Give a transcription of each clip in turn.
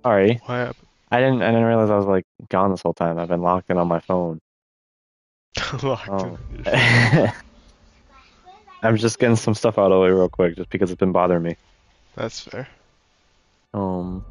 Sorry. What happened? I didn't realize I was like gone this whole time. I've been locked in on my phone. Locked in Oh. on your phone. I'm just getting some stuff out of the way real quick, just because it's been bothering me. That's fair. Um,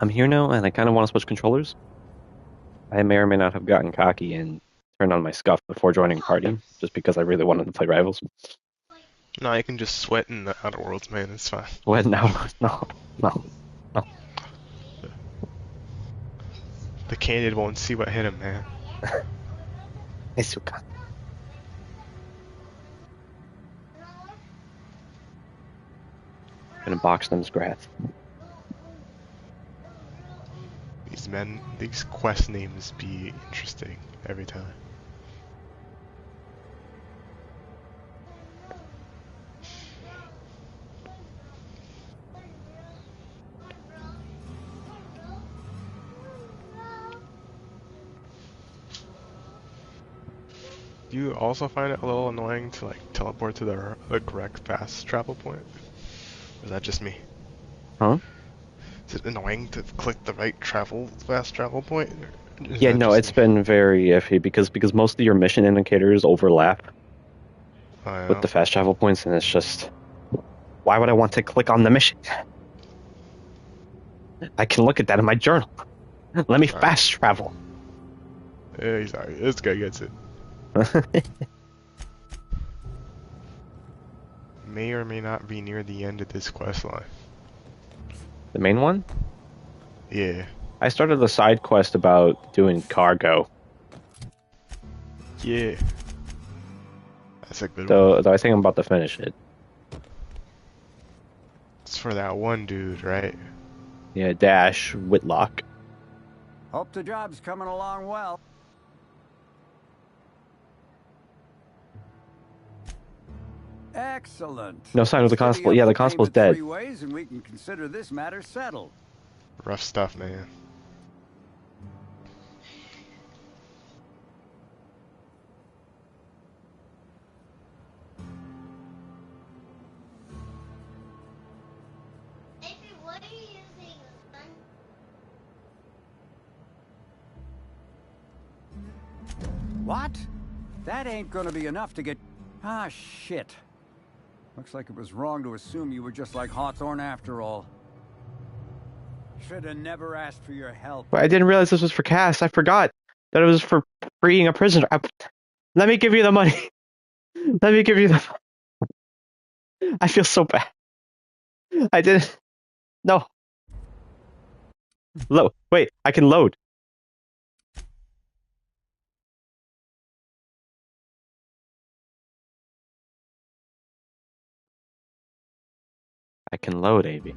I'm here now, and I kind of want to switch controllers. I may or may not have gotten cocky and turned on my scuff before joining party, just because I really wanted to play Rivals. No, you can just sweat in the Outer Worlds, man. It's fine. What? No, no, no, no. The candid won't see what hit him, man. Isuka. Gonna box them's grass. These quest names be interesting every time. Do you also find it a little annoying to like teleport to the correct fast travel point? Or is that just me? Huh? Is it annoying to click the right fast travel point? Yeah, no, it's been very iffy because most of your mission indicators overlap with the fast travel points, and it's just, why would I want to click on the mission? I can look at that in my journal. Let me fast travel. Yeah, sorry, this guy gets it. May or may not be near the end of this quest line. The main one? Yeah. I started a side quest about doing cargo. Yeah. That's a good one. Though I think I'm about to finish it. It's for that one dude, right? Yeah, Dash Whitlock. Hope the job's coming along well. Excellent. No sign of the constable. Yeah, the constable's dead. 3 ways and we can consider this matter settled. Rough stuff, man. What? That ain't gonna be enough to get... Ah, shit. Looks like it was wrong to assume you were just like Hawthorne after all. Should have never asked for your help. But I didn't realize this was for Cass. I forgot that it was for freeing a prisoner. Let me give you the money. Let me give you the... I feel so bad. I didn't... No. Load. Wait, I can load. I can load, Avy.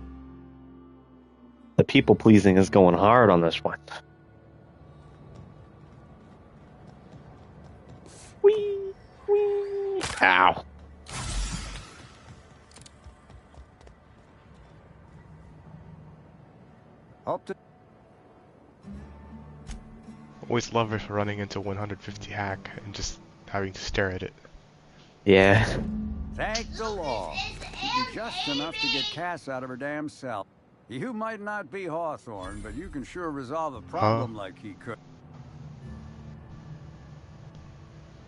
The people pleasing is going hard on this one. Whee! Whee! Ow. Hope to... Always love if running into 150 hack and just having to stare at it. Yeah. Thank the law. You do just enough to get Cass out of her damn cell. You might not be Hawthorne, but you can sure resolve a problem like he could.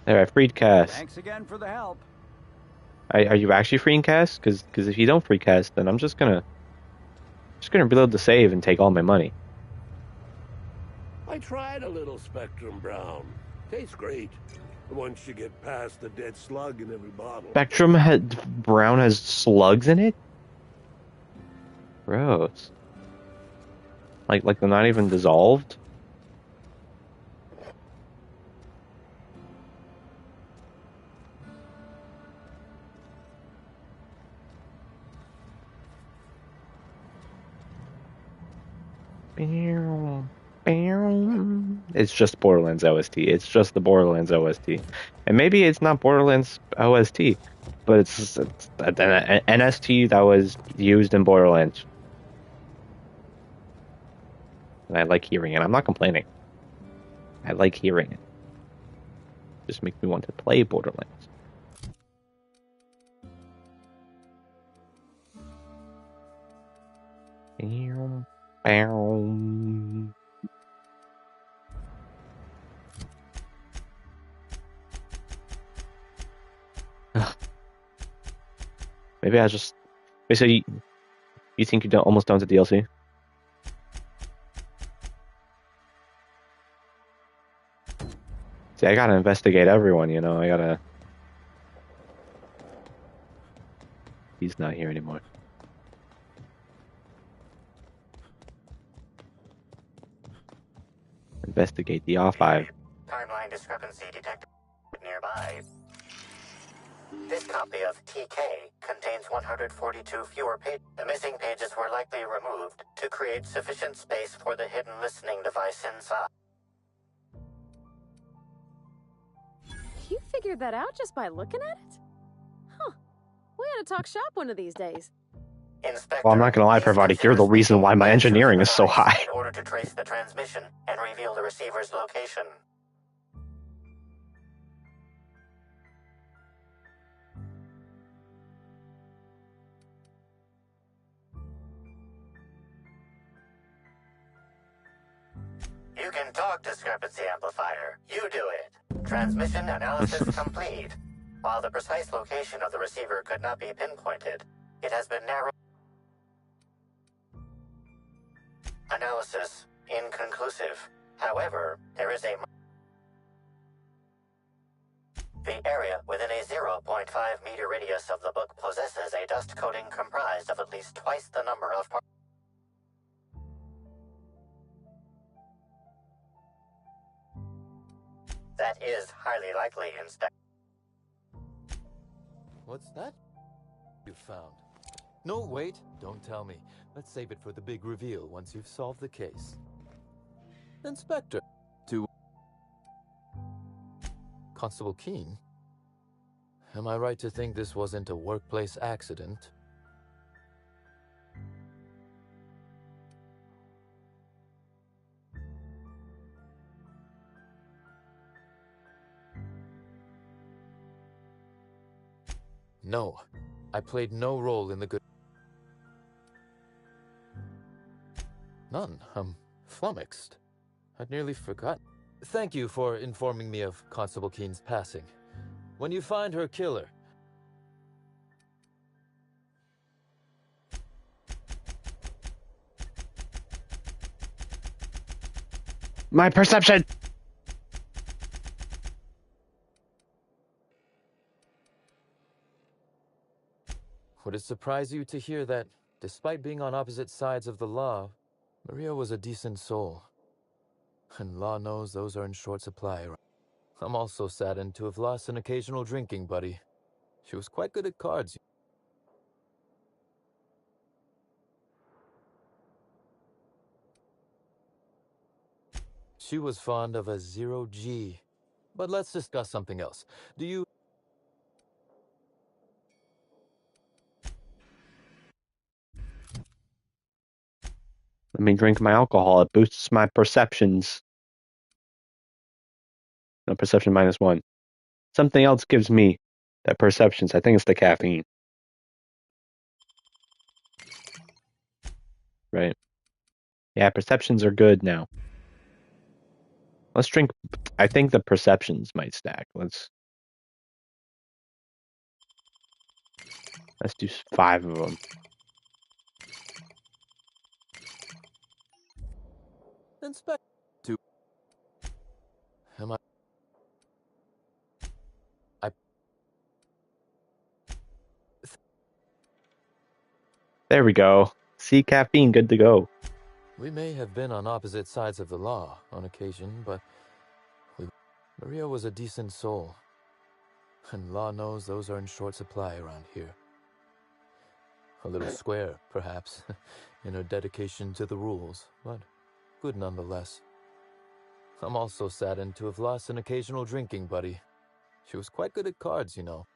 There, I freed Cass. Thanks again for the help. Are you actually freeing Cass? Because if you don't free Cass, then I'm just gonna reload the save and take all my money. I tried a little Spectrum Brown. Tastes great. Once you get past the dead slug in every bottle. Spectrum Brown has slugs in it? Gross. Like they're not even dissolved? It's just Borderlands OST. It's just the Borderlands OST. And maybe it's not Borderlands OST, but it's an NST that was used in Borderlands. And I like hearing it. I'm not complaining. I like hearing it. Just makes me want to play Borderlands. Maybe I just... Wait, so you think you're almost done with the DLC? See, I gotta investigate everyone, you know. I gotta. He's not here anymore. Investigate the R5. Timeline discrepancy detected nearby. This copy of TK contains 142 fewer pages. The missing pages were likely removed to create sufficient space for the hidden listening device inside. You figured that out just by looking at it? Huh. We ought to talk shop one of these days. Inspector, Well, I'm not gonna lie, please Parvati, you're the consider reason why my speaking engineering is so with the device high. in order to trace the transmission and reveal the receiver's location. You can talk, discrepancy amplifier. You do it. Transmission analysis complete. While the precise location of the receiver could not be pinpointed, it has been narrowed. Analysis inconclusive. However, there is a... The area within a 0.5 meter radius of the book possesses a dust coating comprised of at least twice the number of parts. That is highly likely, Inspector. What's that you found? No, wait, don't tell me. Let's save it for the big reveal once you've solved the case. Inspector. To Constable Keene? Am I right to think this wasn't a workplace accident? No, I played no role in the good... None. I'm flummoxed. I'd nearly forgotten. Thank you for informing me of Constable Keene's passing. When you find her killer... My perception! Would it surprise you to hear that, despite being on opposite sides of the law, Maria was a decent soul? And law knows those are in short supply. I'm also saddened to have lost an occasional drinking buddy. She was quite good at cards. She was fond of a 0G. But let's discuss something else. Do you... Let me drink my alcohol. It boosts my perceptions. No, perception -1. Something else gives me that perceptions. I think it's the caffeine. Right. Yeah, perceptions are good now. Let's drink. I think the perceptions might stack. Let's do 5 of them. Inspect... To... Am I... There we go. See, caffeine, good to go. We may have been on opposite sides of the law on occasion, but... Maria was a decent soul. And law knows those are in short supply around here. A little square, perhaps, in her dedication to the rules, but good nonetheless. I'm also saddened to have lost an occasional drinking buddy. She was quite good at cards, you know.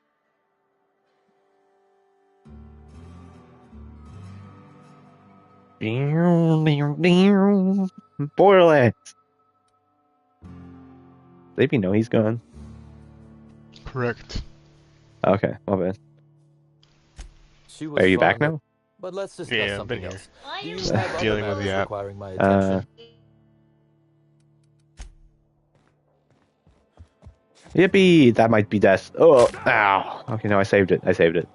Borderlands. Does he know he's gone? Correct. Okay, my bad. She was Are you back fond of- now? But let's discuss Yeah, I've something been else. Why Do you you have other dealing with the matters app. requiring my attention? Yippee! That might be death. Oh, ow. Okay, no, I saved it. I saved it.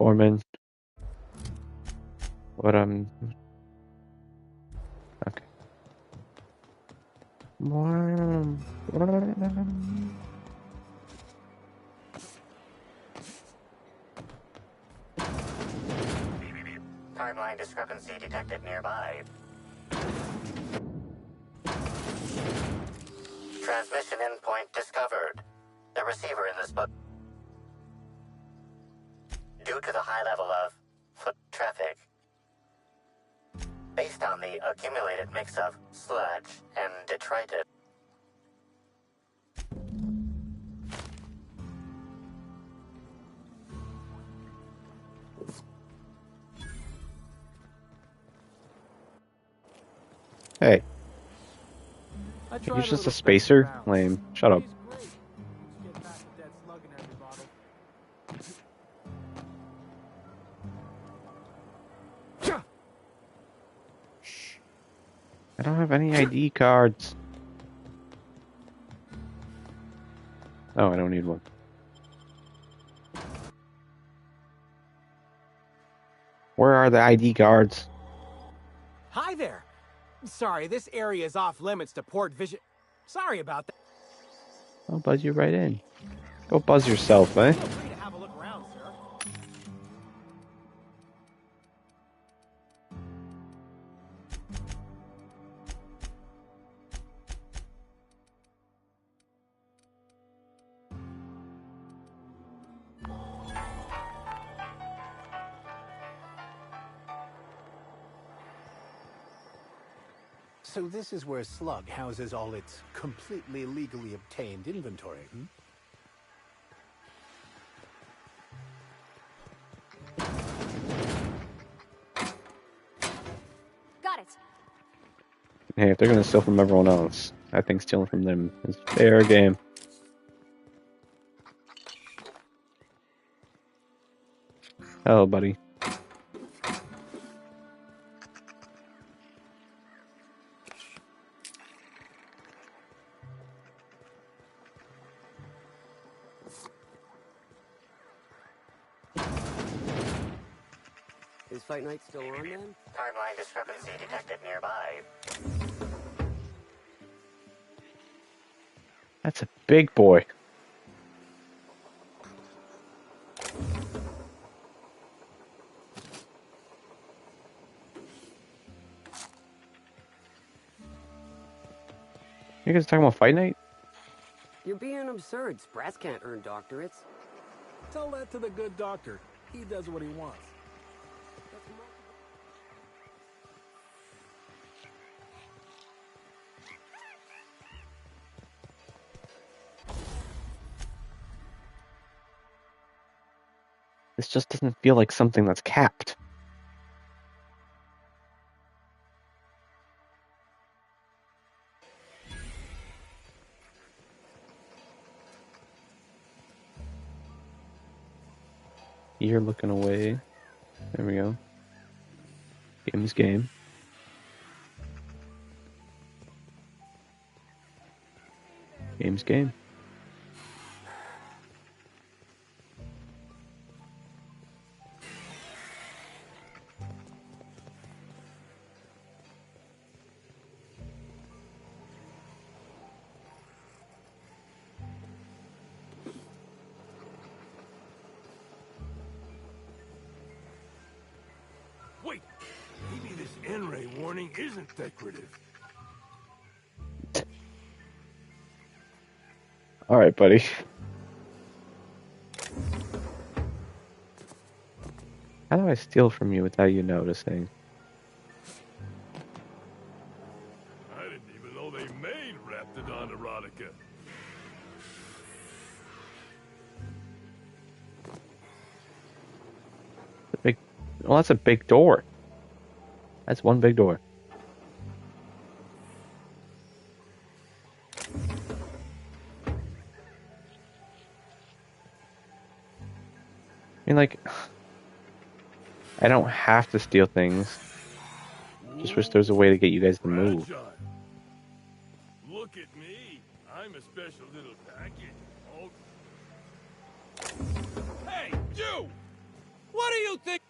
Foreman. What okay. Timeline discrepancy detected nearby. Transmission endpoint discovered. The receiver in this book. Due to the high level of foot traffic, based on the accumulated mix of sludge and detritus. Hey, I you're tried just a little spacer? around. Lame. Shut up. He's great. Once you get past the dead slug in every bottle. I don't have any ID cards. Oh, I don't need one. Where are the ID cards? Hi there. Sorry, this area is off limits to port vision. Sorry about that. I'll buzz you right in. Go buzz yourself, eh? Feel free to have a look around, sir. So this is where Slug houses all its completely legally obtained inventory, hmm? Got it. Hey, if they're gonna steal from everyone else, I think stealing from them is fair game. Hello, buddy. Is Fight Night still on then? Timeline discrepancy detected nearby. That's a big boy. You guys talking about Fight Night? You're being absurd. Spratz can't earn doctorates. Tell that to the good doctor. He does what he wants. This just doesn't feel like something that's capped. You're looking away. There we go. Game's game. Game's game. Wait, maybe this N-ray warning isn't decorative. All right, buddy. How do I steal from you without you noticing? I didn't even know they made Raptidon erotica. Well, that's a big door. That's one big door. I mean, like, I don't have to steal things. Just wish there was a way to get you guys to move. Look at me. I'm a special little package. Oh. Hey, you! What do you think?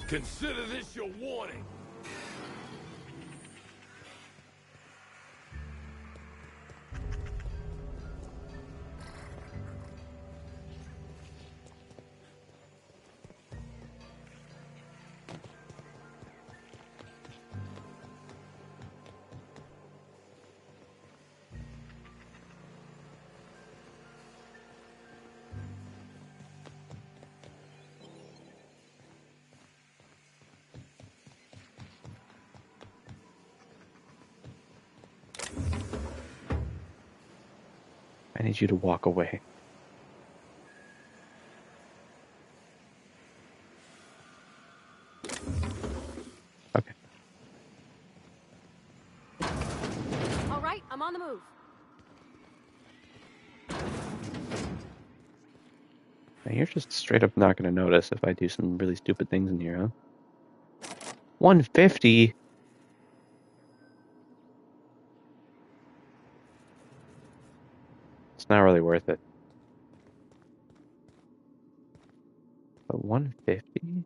Consider this your warning. I need you to walk away. Okay. All right, I'm on the move. Now you're just straight up not going to notice if I do some really stupid things in here, huh? 150? It's not really worth it. But 150?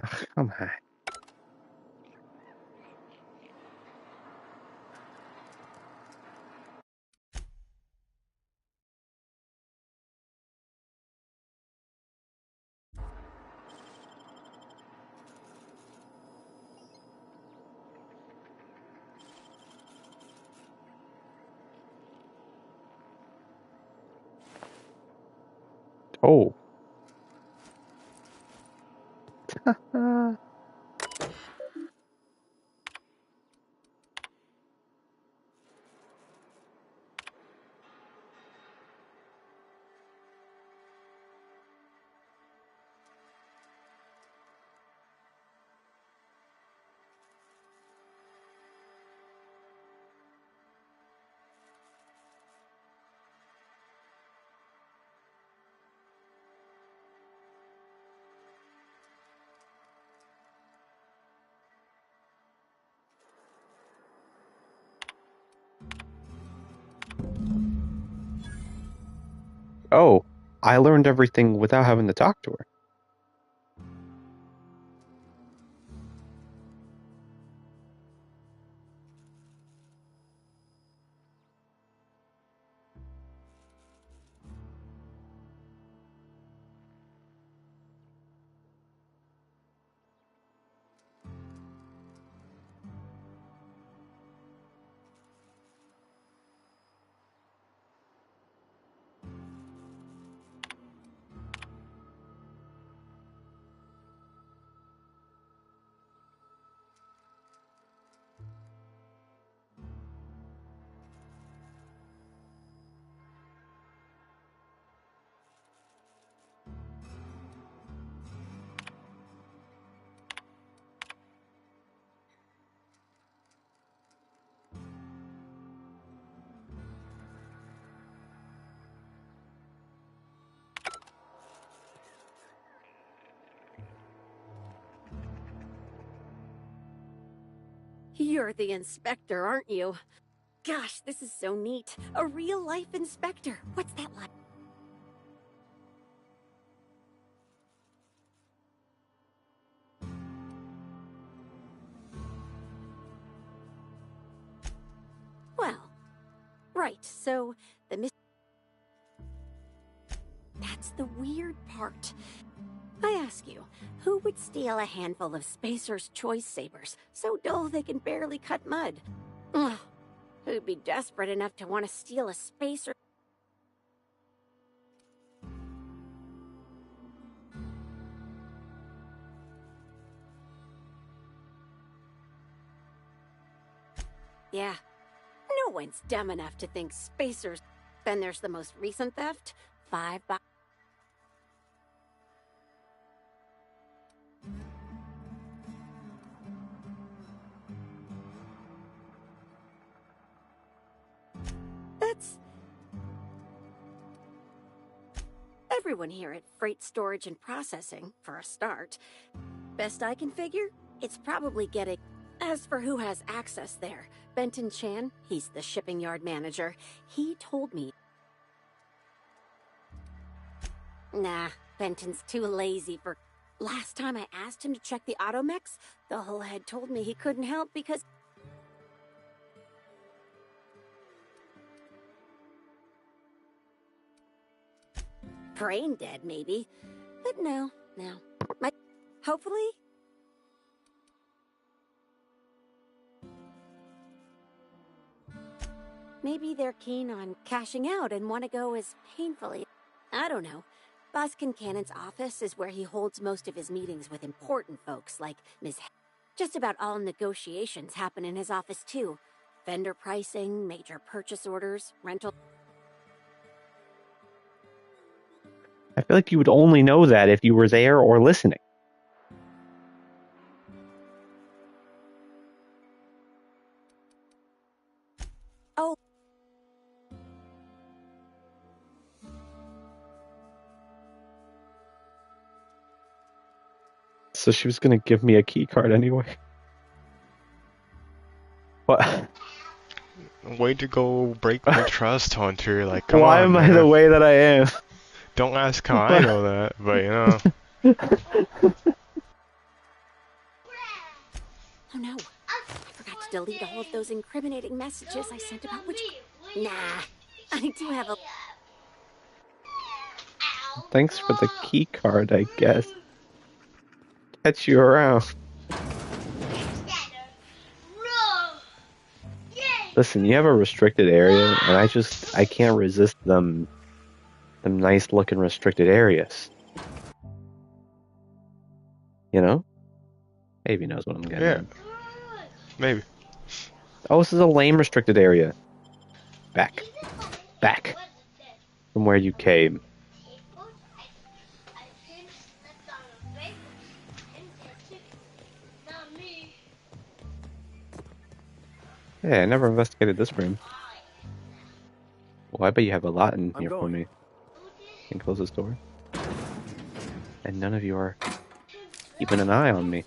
Ugh, come on. Oh. Oh, I learned everything without having to talk to her. You're the inspector, aren't you? Gosh, this is so neat. A real-life inspector. What's that like? Well, right, so that's the weird part. I ask you, who would steal a handful of Spacer's Choice Sabers so dull they can barely cut mud? Ugh. Who'd be desperate enough to want to steal a Spacer? Yeah, no one's dumb enough to think Spacers. Then there's the most recent theft, $5. everyone here at Freight Storage and Processing, for a start. Best I can figure, it's probably getting... As for who has access there, Benton Chan, he's the shipping yard manager, he told me... Nah, Benton's too lazy for... Last time I asked him to check the automechs, the whole head told me he couldn't help because... Brain dead, maybe. But no. Hopefully... Maybe they're keen on cashing out and want to go as painfully... I don't know. Boss Kincannon's office is where he holds most of his meetings with important folks like Ms. Just about all negotiations happen in his office too. Vendor pricing, major purchase orders, rental... I feel like you would only know that if you were there or listening. Oh. So she was going to give me a key card anyway. What? Way to go break my trust, Hunter. Like, come Why on, am I man. the way that I am? Don't ask how I know that, but you know. Oh no. I forgot to delete all of those incriminating messages I sent about which... Nah. I do have a... Thanks for the key card, I guess. Catch you around. Listen, you have a restricted area, and I can't resist them nice looking restricted areas. You know? Maybe knows what I'm getting at. Maybe. Oh, this is a lame restricted area. Back. From where you came. Yeah, I never investigated this room. Well, I bet you have a lot in here for me. Can close this door. And none of you are keeping an eye on me.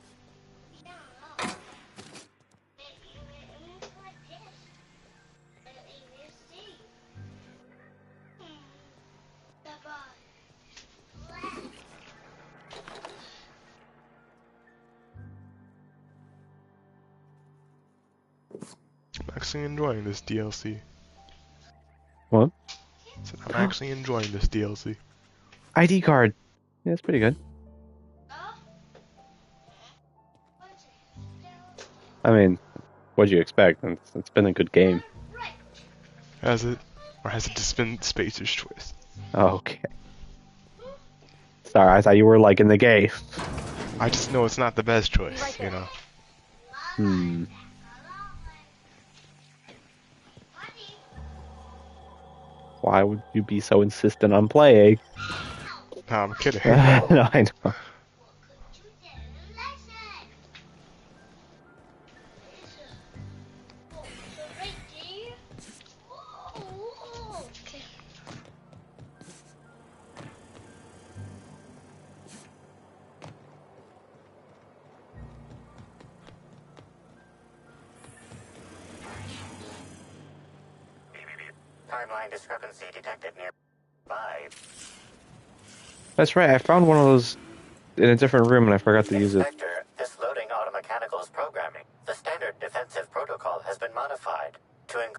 I'm actually enjoying this DLC. What? I'm actually enjoying this DLC. ID card. Yeah, it's pretty good. I mean, what'd you expect? It's been a good game. Has it? Or has it just been Spacer's choice? Okay. Sorry, I thought you were liking the game. I just know it's not the best choice, you know. Why would you be so insistent on playing? No, I'm kidding. No, I know. Timeline discrepancy detected nearby. That's right, I found one of those in a different room and I forgot to use it. Inspector, this loading automechanicals programming. The standard defensive protocol has been modified to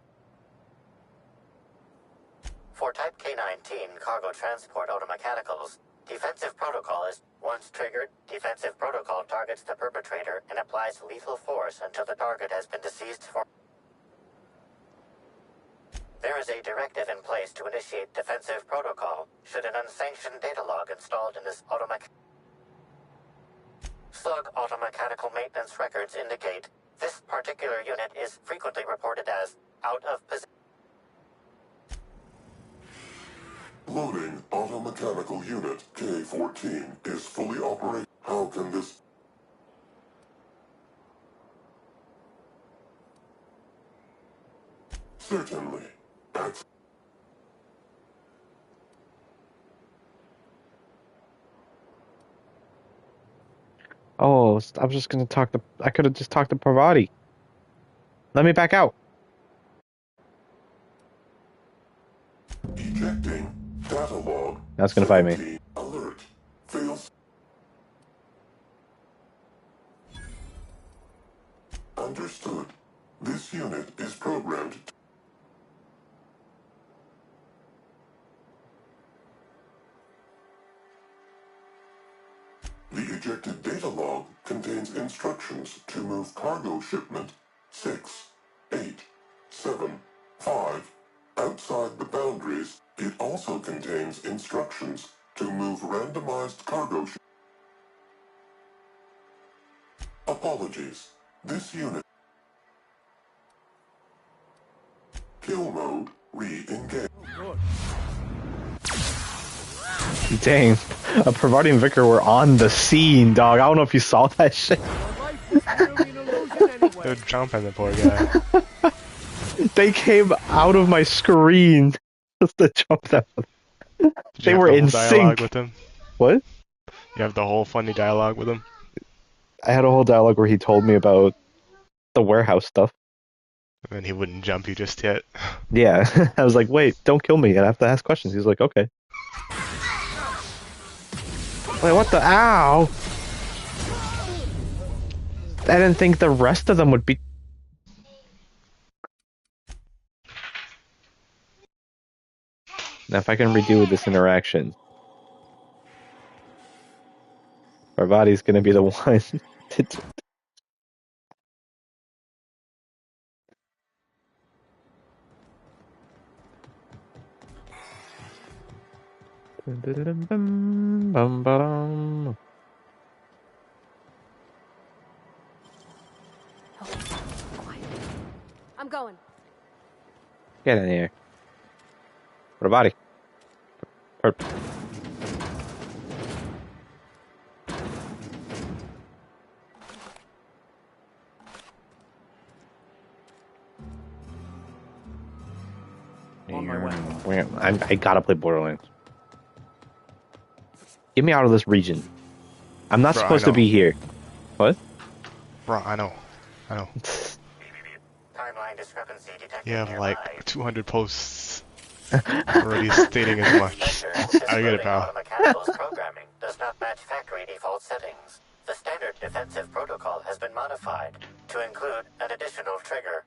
For Type K-19 cargo transport automechanicals, defensive protocol is once triggered, defensive protocol targets the perpetrator and applies lethal force until the target has been deceased for... There is a directive in place to initiate defensive protocol should an unsanctioned data log installed in this Slug automechanical maintenance records indicate this particular unit is frequently reported as out of position. Loading automechanical unit K-14 is fully operational. How can this... Certainly. I was just gonna talk to. I could have just talked to Parvati. Let me back out. Ejecting data log. That's gonna fight me. 17 alert. Fails. Understood. This unit is programmed to... The ejected data log contains instructions to move cargo shipment 6, 8, 7, 5 outside the boundaries. It also contains instructions to move randomized cargo shipment. Apologies. This unit... Kill mode. Re-engage. Dang, Parvati and Vicar were on the scene, dog. I don't know if you saw that shit. They're jumping the poor guy. They came out of my screen just to jump that. They were in sync. With him? What? You have the whole funny dialogue with him? I had a whole dialogue where he told me about the warehouse stuff. And then he wouldn't jump you just yet. Yeah, I was like, wait, don't kill me. I have to ask questions. He's like, okay. Wait, what the? Ow! I didn't think the rest of them would be... Now, if I can redo this interaction, Parvati's gonna be the one to... I'm going. Get in here. Parvati. On my way. I gotta play Borderlands. Get me out of this region. I'm not Bro, supposed to be here. What? Bro, I know. Timeline discrepancy detected You have nearby. like 200 posts already stating as much. I get it, pal. Mechanical's programming does not match factory default settings. The standard defensive protocol has been modified to include an additional trigger.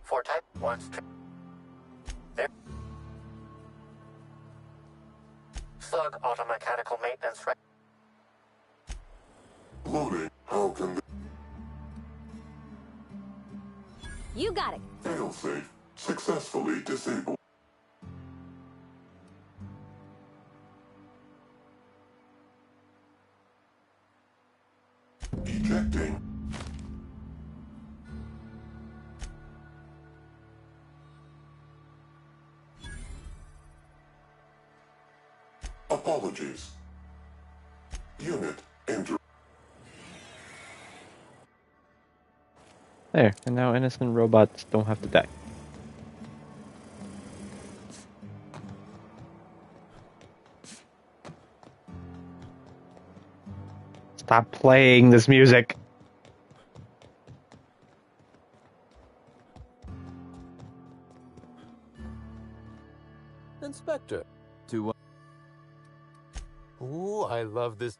For type 1's there. Slug automechanical maintenance Loading. How can the... You got it. Failsafe successfully disabled. Ejecting. Apologies. Unit enter. There, and now innocent robots don't have to die. Stop playing this music. Inspector. To what? Ooh, I love this.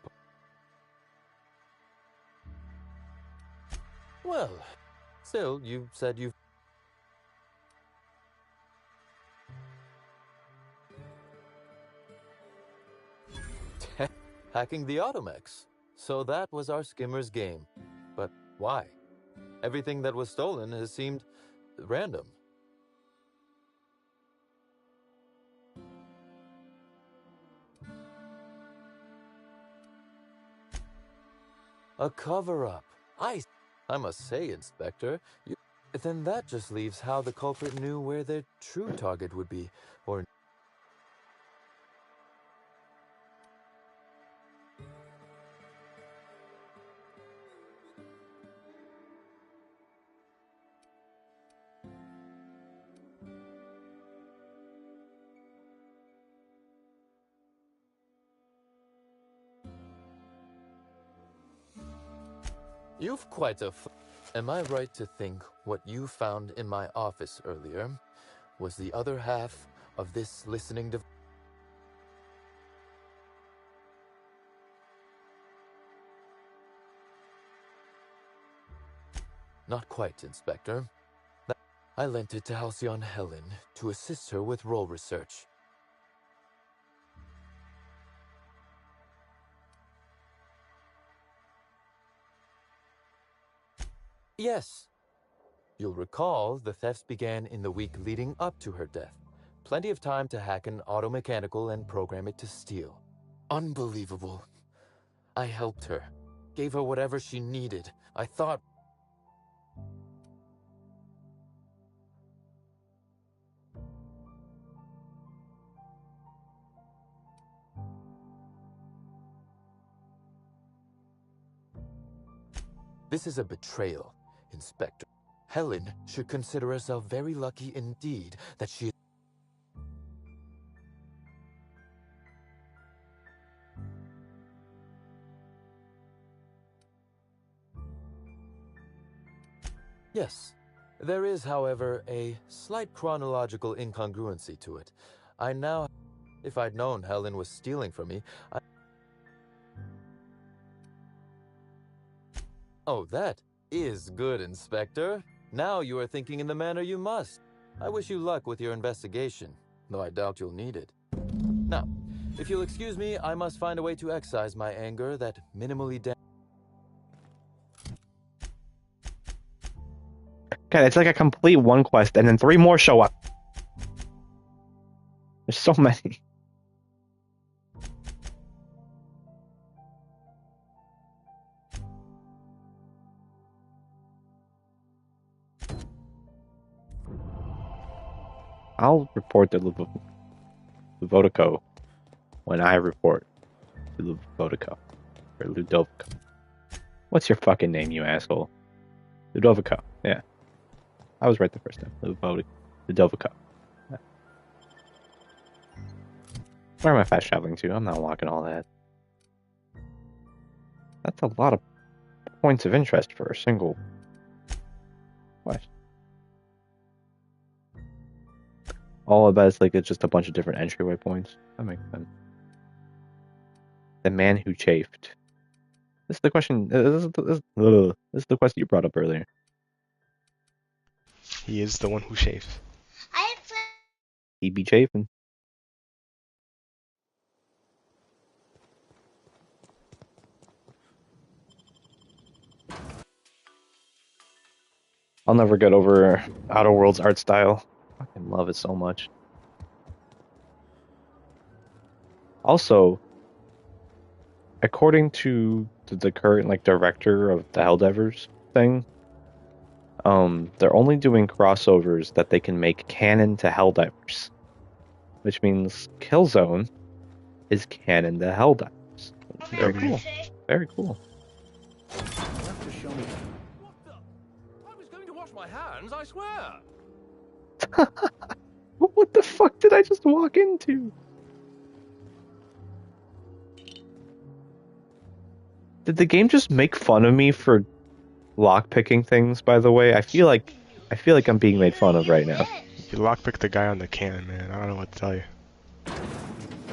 Well, still, you said you... hacking the Automex. So that was our skimmer's game. But why? Everything that was stolen has seemed random. A cover-up. I must say, Inspector, then that just leaves how the culprit knew where their true target would be, or... You've quite a... Am I right to think what you found in my office earlier was the other half of this listening device? Not quite, Inspector. I lent it to Halcyon Helen to assist her with role research. Yes. You'll recall the thefts began in the week leading up to her death. Plenty of time to hack an automechanical and program it to steal. Unbelievable. I helped her. Gave her whatever she needed. I thought... This is a betrayal, Inspector. Helen should consider herself very lucky indeed that she... Yes. There is, however, a slight chronological incongruency to it. I now... If I'd known Helen was stealing from me, Oh, that is good, Inspector. Now you are thinking in the manner you must. I wish you luck with your investigation, though I doubt you'll need it. Now, if you'll excuse me, I must find a way to excise my anger that minimally God, it's like a complete one quest, and then 3 more show up. There's so many. I'll report to Ludovico when I report to Ludovico. Or Ludovico. What's your fucking name, you asshole? Ludovico, yeah. I was right the first time. Ludovico. Yeah. Where am I fast traveling to? I'm not walking all that. That's a lot of points of interest for a single quest. All of that is like it's just a bunch of different entryway points. That makes sense. The man who chafed. This is the question. This is the question you brought up earlier. He is the one who chafes. He be chafing. I'll never get over Outer Worlds art style. I fucking love it so much. Also, according to the current director of the Helldivers thing, they're only doing crossovers that they can make canon to Helldivers, which means Killzone is canon to Helldivers. Very cool. Very cool. I was going to wash my hands, I swear. What the fuck did I just walk into? Did the game just make fun of me for lockpicking things, by the way? I feel like I'm being made fun of right now. You lockpicked the guy on the can, man. I don't know what to tell you.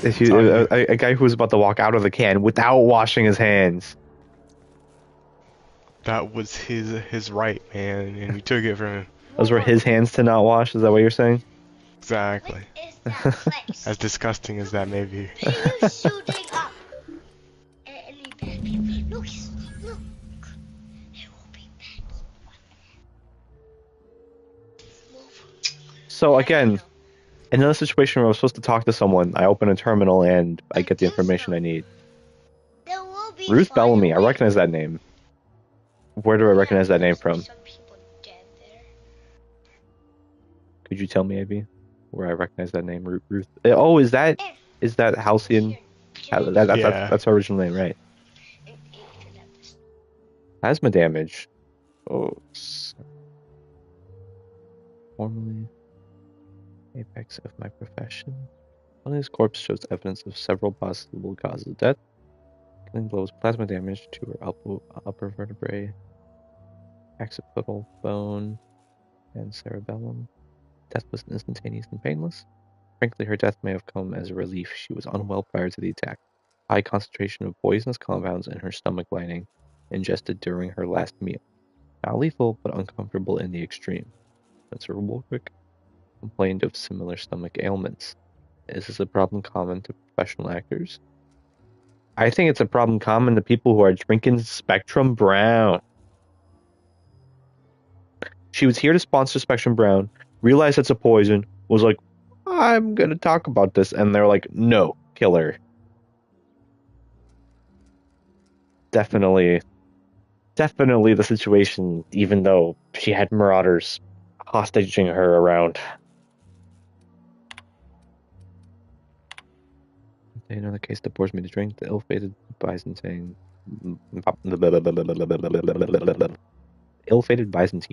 If you, a guy who was about to walk out of the can without washing his hands. That was his right, man, and you took it from him. Those were his hands to not wash, is that what you're saying? Exactly. As disgusting as that may be. So again, in another situation where I'm supposed to talk to someone, I open a terminal and I get the information I need. Ruth Bellamy, I recognize that name. Where do I recognize that name from? Could you tell me, Abby, where I recognize that name, Ruth? Oh, is that Halcyon? Yeah. That's her original name, right? Plasma damage. Oh, formerly apex of my profession. On his corpse shows evidence of several possible causes of death. Killing blows, plasma damage to her upper vertebrae, occipital bone, and cerebellum. Death was instantaneous and painless. Frankly, her death may have come as a relief. She was unwell prior to the attack. High concentration of poisonous compounds in her stomach lining, ingested during her last meal. Not lethal, but uncomfortable in the extreme. Spencer Woolwick complained of similar stomach ailments. Is this a problem common to professional actors? I think it's a problem common to people who are drinking Spectrum Brown. She was here to sponsor Spectrum Brown, realized it's a poison, was like, I'm gonna talk about this, and they're like, no, kill her. Definitely the situation, even though she had marauders hostaging her around. In another case, the boars made a drink, the ill-fated Byzantine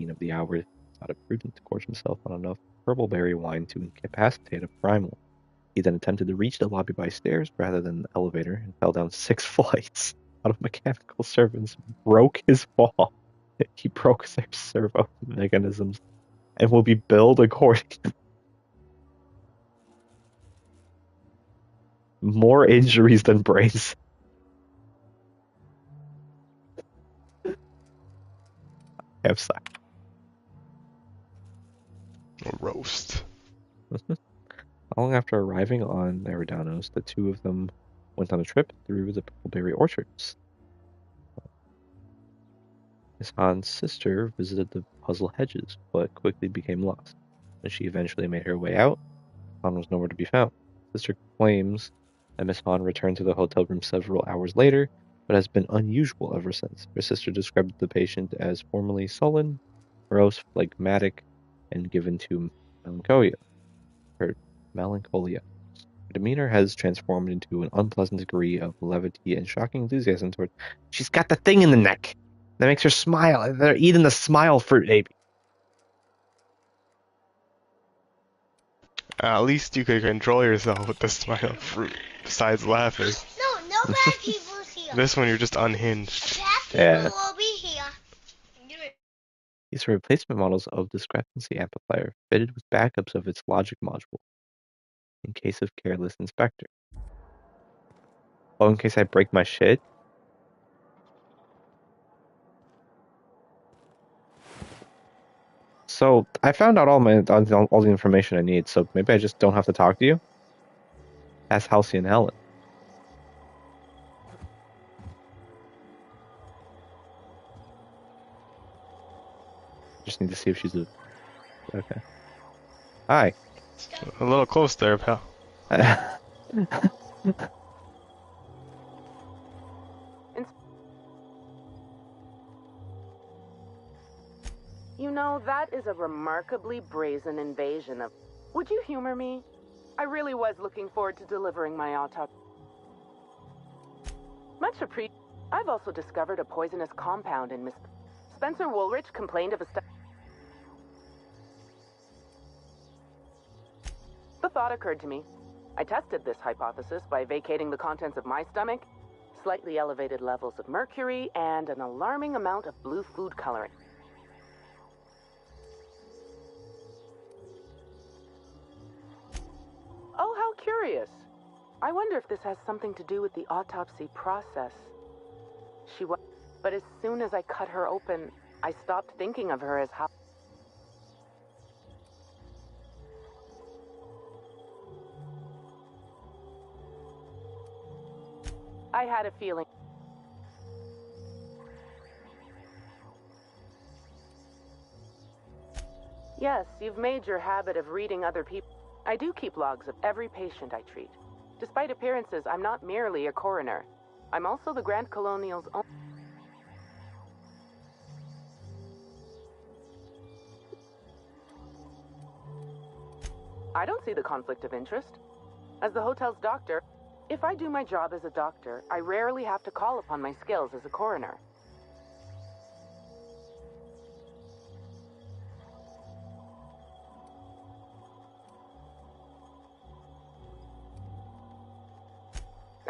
of the hour thought it prudent to gorge himself on enough purple berry wine to incapacitate a primal. He then attempted to reach the lobby by stairs rather than the elevator and fell down 6 flights out of mechanical servants, broke his fall. He broke their servo mechanisms and will be billed according to more injuries than brains. I have sucked. A roast. Long after arriving on Eridanos, the two of them went on a trip through the Purpleberry orchards. Miss Han's sister visited the puzzle hedges, but quickly became lost. When she eventually made her way out, Han was nowhere to be found. Sister claims that Miss Han returned to the hotel room several hours later, but has been unusual ever since. Her sister described the patient as formerly sullen, morose, phlegmatic, and given to melancholia. Her demeanor has transformed into an unpleasant degree of levity and shocking enthusiasm toward. She's got the thing in the neck that makes her smile. They're eating the smile fruit, baby. At least you could control yourself with the smile fruit, besides laughing. No bad people's here. This one, you're just unhinged. Bad people will be here. These are replacement models of discrepancy amplifier fitted with backups of its logic module in case of careless inspector. Oh, in case I break my shit? So, I found out all the information I need, so maybe I just don't have to talk to you? Ask Halcyon Helen. Just need to see if she's a... Okay. Hi. A little close there, pal. You know, that is a remarkably brazen invasion of... Would you humor me? I really was looking forward to delivering my autopsy. Much appreciated. I've also discovered a poisonous compound in Miss... Spencer Woolrich complained of a... The thought occurred to me. I tested this hypothesis by vacating the contents of my stomach, slightly elevated levels of mercury, and an alarming amount of blue food coloring. Oh, how curious. I wonder if this has something to do with the autopsy process. She was... But as soon as I cut her open, I stopped thinking of her as how... I had a feeling. Yes, you've made your habit of reading other people. I do keep logs of every patient I treat. Despite appearances, I'm not merely a coroner. I'm also the Grand Colonial's own. I don't see the conflict of interest. As the hotel's doctor, if I do my job as a doctor, I rarely have to call upon my skills as a coroner.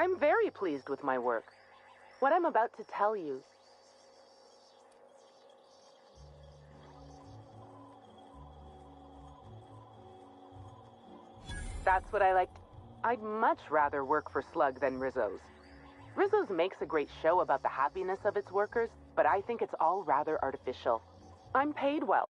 I'm very pleased with my work. What I'm about to tell you. That's what I like. I'd much rather work for Slug than Rizzo's. Rizzo's makes a great show about the happiness of its workers, but I think it's all rather artificial. I'm paid well.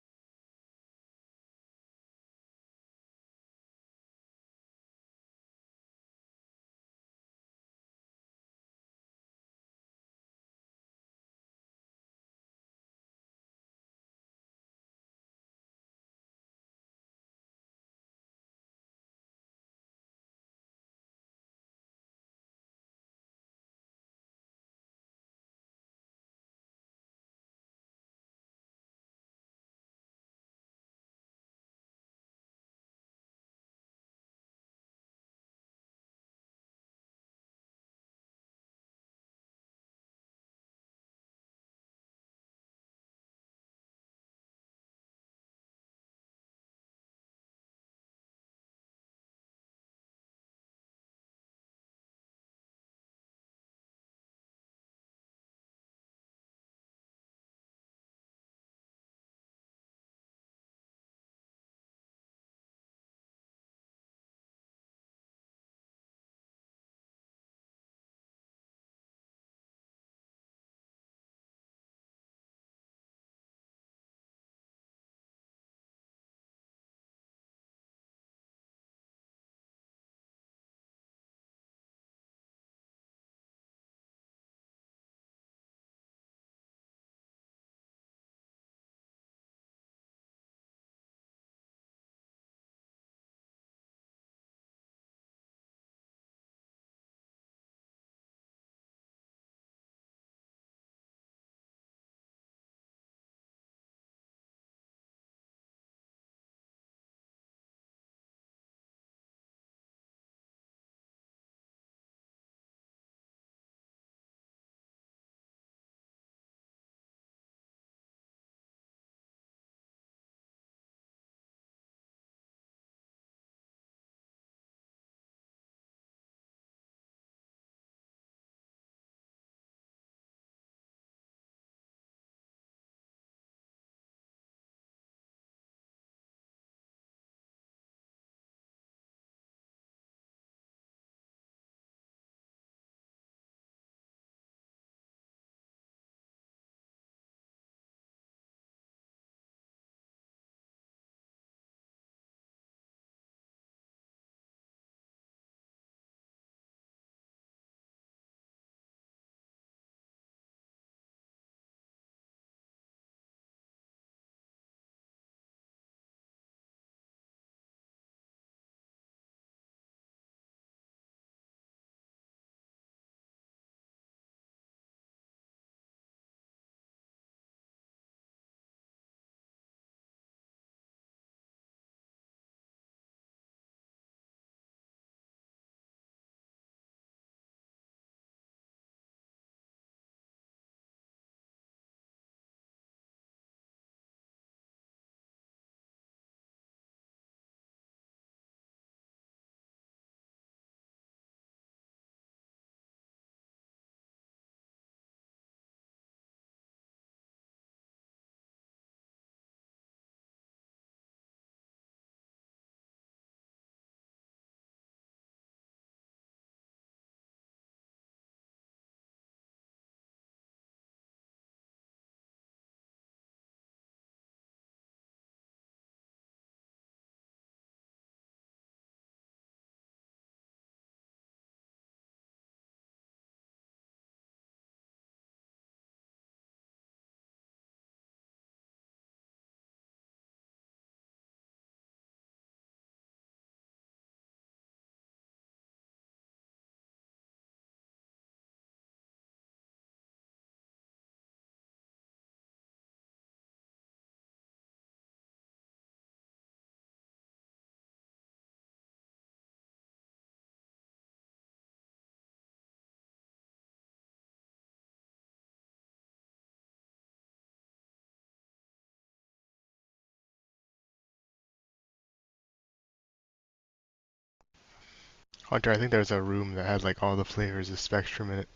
Hunter, I think there's a room that has like all the flavors of Spectrum in it.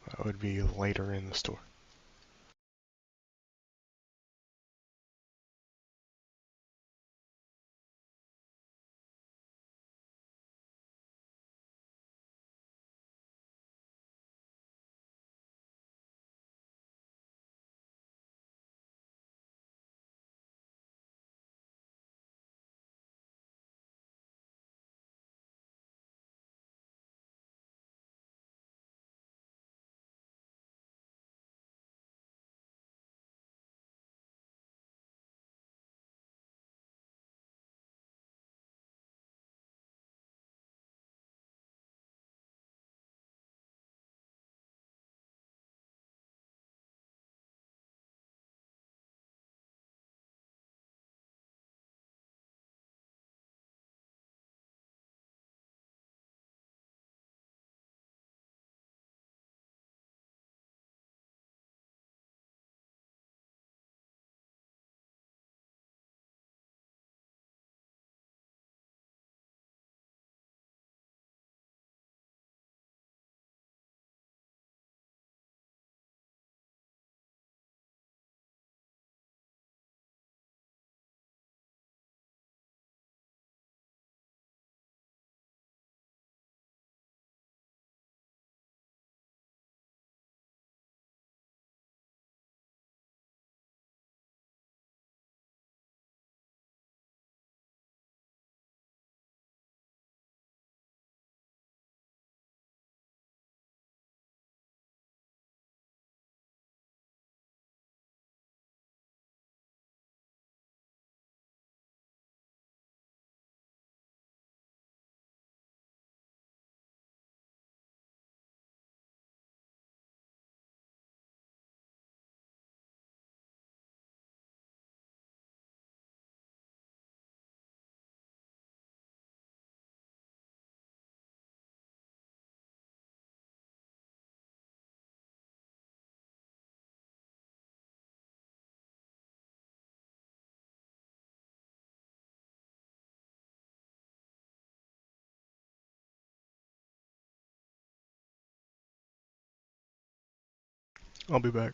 That would be later in the store. I'll be back.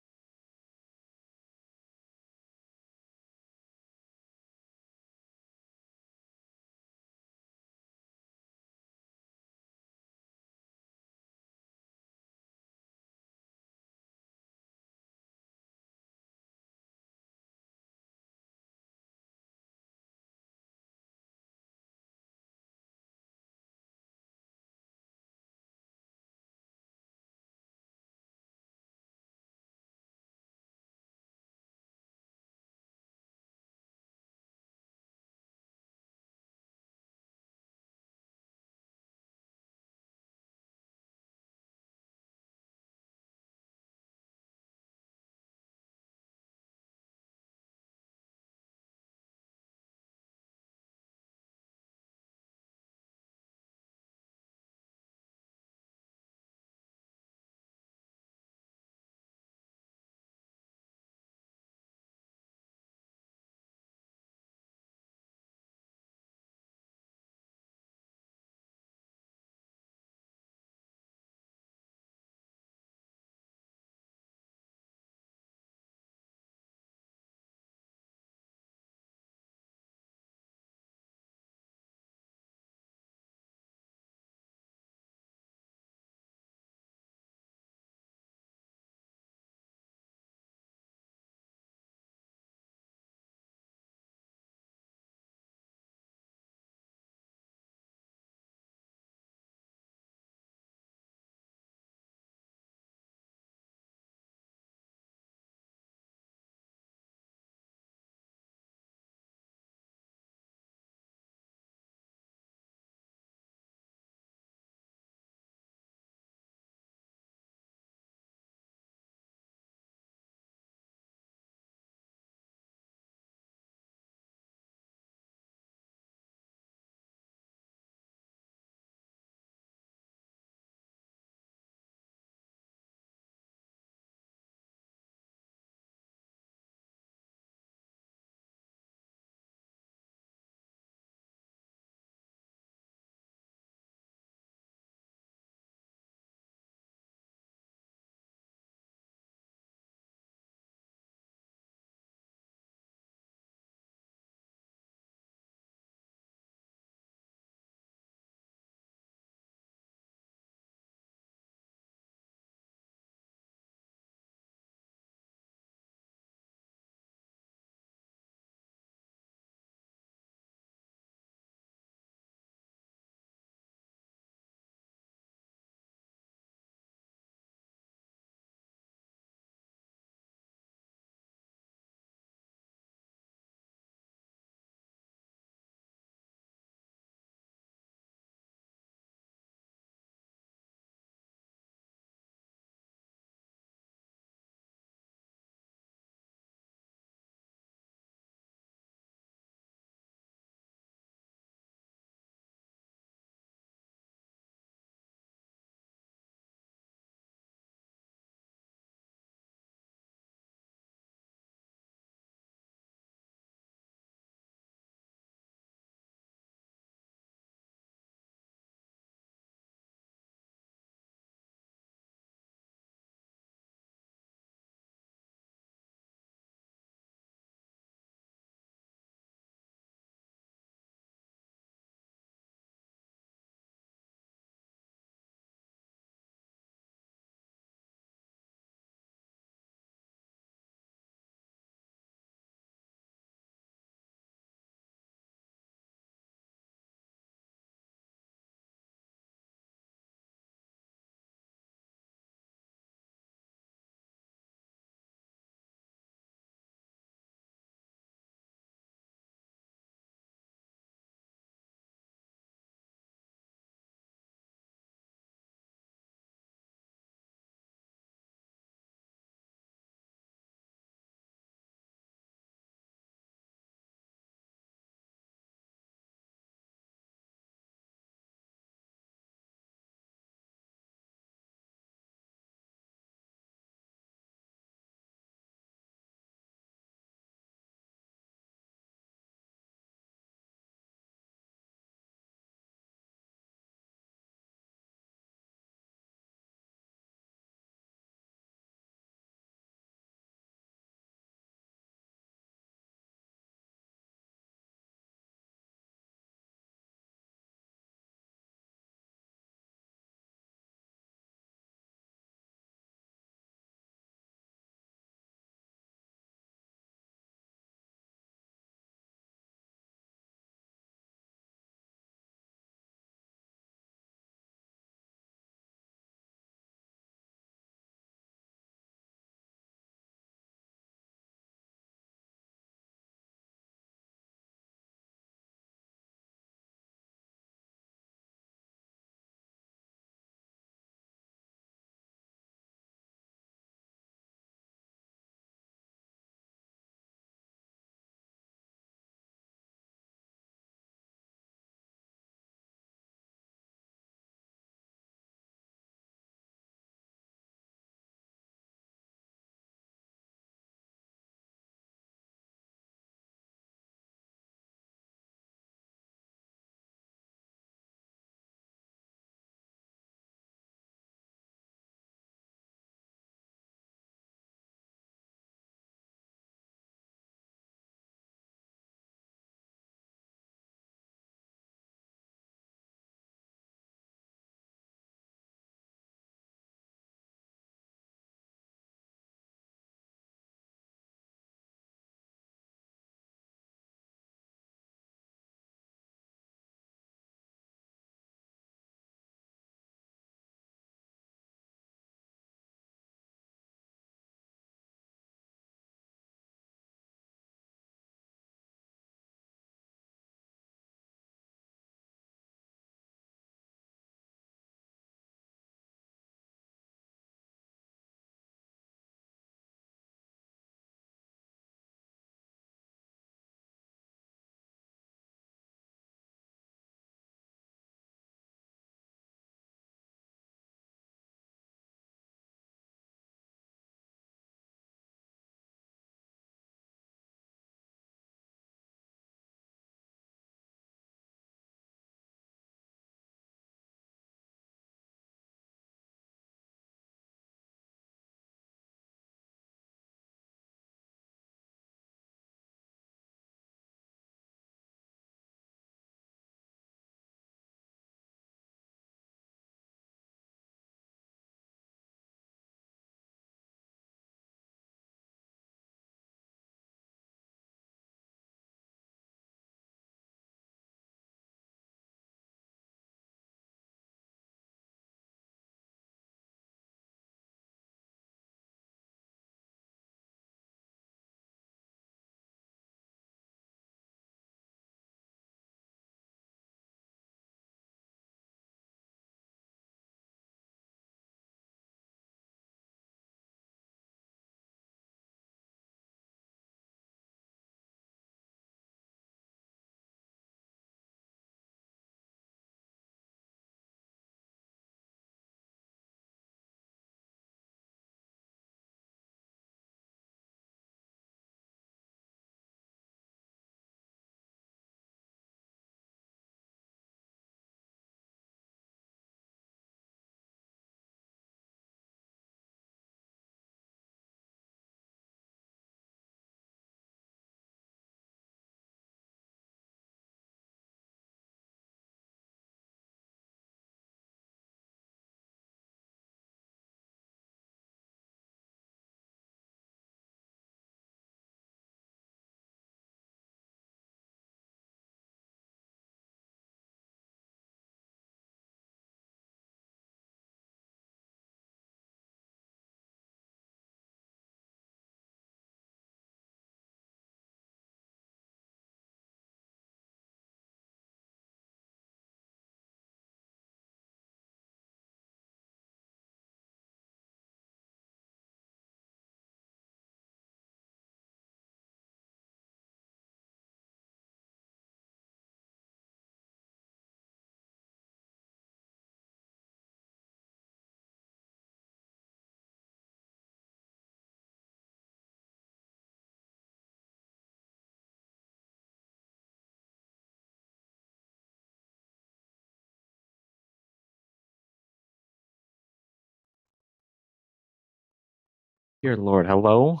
Dear Lord, hello?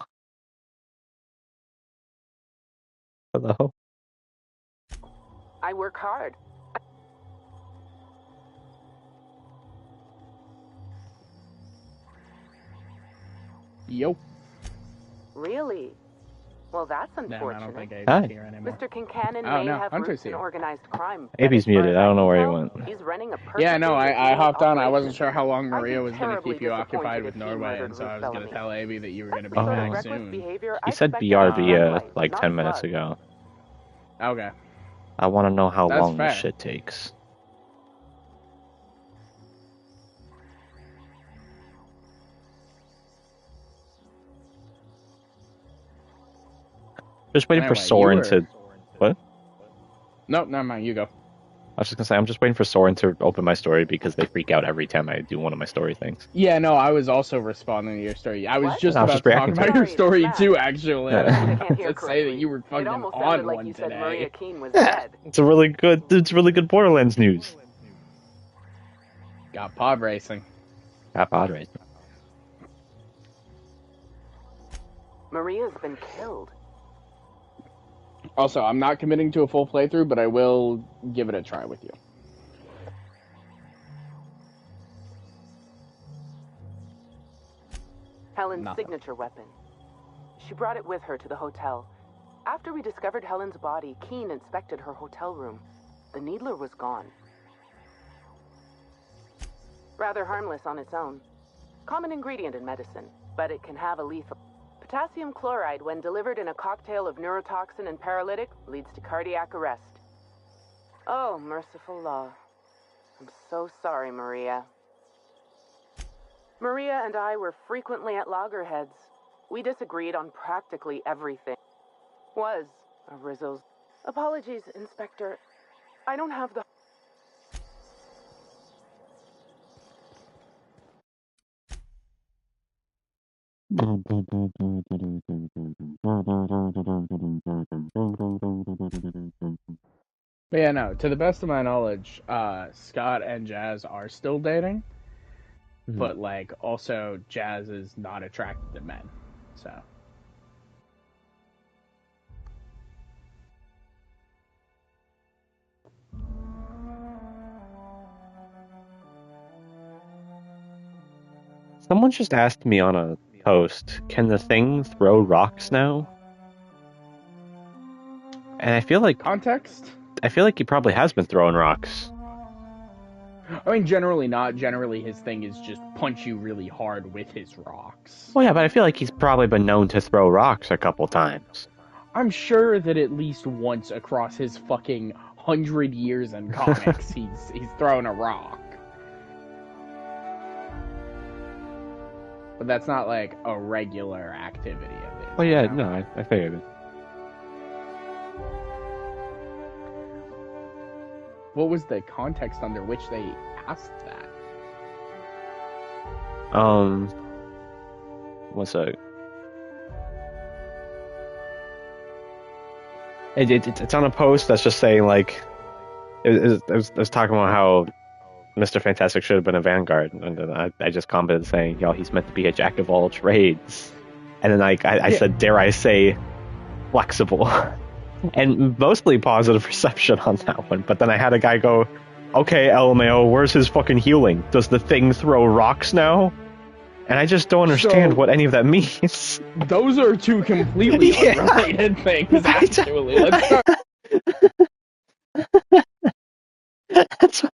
Hello? I work hard. Yo. Really? Well, that's Damn, unfortunate. I don't think Hi. Abe's here anymore. Mr. Kincannon Oh, may no, have Hunter's roots in here. organized crime. Abe's but as far muted. as I don't know where he can went. tell, He's running a Yeah, no, perfectly I hopped on. I legitimate wasn't sure operation. how long I'd Maria be was going to terribly keep you occupied disappointed with if he Norway, murdered and so I Ruth was going to Bellamy. tell Abby that you were going to be For sort of coming reckless soon. behavior, He I said expect BRB sunlight, like not 10 minutes blood. ago. Okay. I want to know how That's long fair. this shit takes. Just waiting for Anyway, Soren you were- to... What? Nope, never mind. You go. I was just gonna say, I'm just waiting for Soren to open my story because they freak out every time I do one of my story things. Yeah, no, I was also responding to your story. I was What? just I was about just to talk reacting to about it. your story too, actually. Yeah. I was I can't about hear to say that you were It fucking almost sounded on like one you said today. Maria Keene was Yeah, dead. it's really good Borderlands news. Got pod racing. Got pod racing. Maria's been killed. Also, I'm not committing to a full playthrough, but I will give it a try with you. Helen's Nothing. signature weapon. She brought it with her to the hotel. After we discovered Helen's body, Keene inspected her hotel room. The needler was gone. Rather harmless on its own. Common ingredient in medicine, but it can have a lethal. Potassium chloride, when delivered in a cocktail of neurotoxin and paralytic, leads to cardiac arrest. Oh, merciful law. I'm so sorry, Maria. Maria and I were frequently at loggerheads. We disagreed on practically everything. Was a Rizzo's. Apologies, Inspector. I don't have the... But yeah, no, to the best of my knowledge, Scott and Jazz are still dating. But, like, also, Jazz is not attracted to men. So. Someone just asked me on a post, can the thing throw rocks now? And I feel like... Context? I feel like he probably has been throwing rocks. I mean, generally not. Generally, his thing is just punch you really hard with his rocks. Well, yeah, but I feel like he's probably been known to throw rocks a couple times. I'm sure that at least once across his fucking 100 years in comics, he's thrown a rock. But that's not like a regular activity of his. Well, yeah, you know? no, I figured it. What was the context under which they asked that? What's a... It's on a post that's just saying, like... It was talking about how Mr. Fantastic should have been a Vanguard, and then I just commented saying, yo, he's meant to be a jack of all trades. And then I said, dare I say, flexible. And mostly positive reception on that one. But then I had a guy go, okay, LMAO, where's his fucking healing? Does the thing throw rocks now? And I just don't understand what any of that means. Those are two completely unrelated things, actually. Let's start. That's what